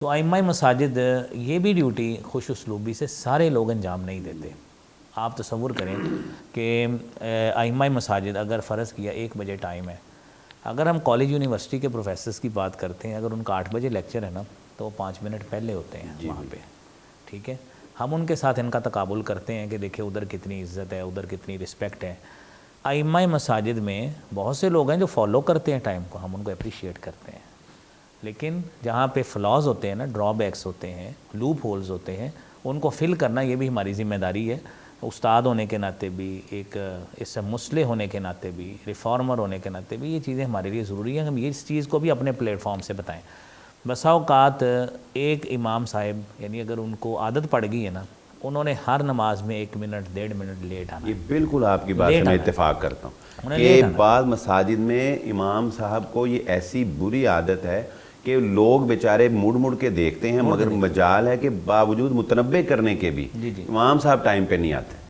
تو ائمہ مساجد یہ بھی ڈیوٹی خوش اسلوبی سے سارے لوگ انجام نہیں دیتے. آپ تصور کریں کہ ائمہ مساجد اگر فرض کیا 1 بجے ٹائم ہے، اگر ہم کالج یونیورسٹی کے پروفیسرز کی بات کرتے ہیں، اگر ان کا 8 بجے لیکچر ہے نا تو وہ 5 منٹ پہلے ہوتے ہیں وہاں پہ. ٹھیک ہے، ہم ان کے ساتھ ان کا تقابل کرتے ہیں کہ دیکھیں ادھر کتنی عزت ہے، ادھر کتنی رسپیکٹ ہے. ائمہ مساجد میں بہت سے لوگ ہیں جو فالو کرتے ہیں ٹائم کو، ہم ان کو اپریشیٹ کرتے ہیں، لیکن جہاں پہ فلاز ہوتے ہیں نا، ڈرا بیکس ہوتے ہیں، لوپ ہولز ہوتے ہیں، ان کو فل کرنا یہ بھی ہماری ذمہ داری ہے. استاد ہونے کے ناطے بھی، ایک اس سے مصلح ہونے کے ناطے بھی، ریفارمر ہونے کے ناطے بھی یہ چیزیں ہمارے لیے ضروری ہیں. ہم یہ اس چیز کو بھی اپنے پلیٹ فارم سے بتائیں. بسا اوقات ایک امام صاحب، یعنی اگر ان کو عادت پڑ گئی ہے نا، انہوں نے ہر نماز میں 1 منٹ 1.5 منٹ لیٹ آنا. یہ بالکل آپ کی بات سے میں اتفاق کرتا ہوں کہ بعض مساجد میں امام صاحب کو یہ ایسی بری عادت ہے کہ لوگ بیچارے مڑ کے دیکھتے ہیں، مگر مجال ہے کہ باوجود متنبہ کرنے کے بھی امام صاحب ٹائم پہ نہیں آتے.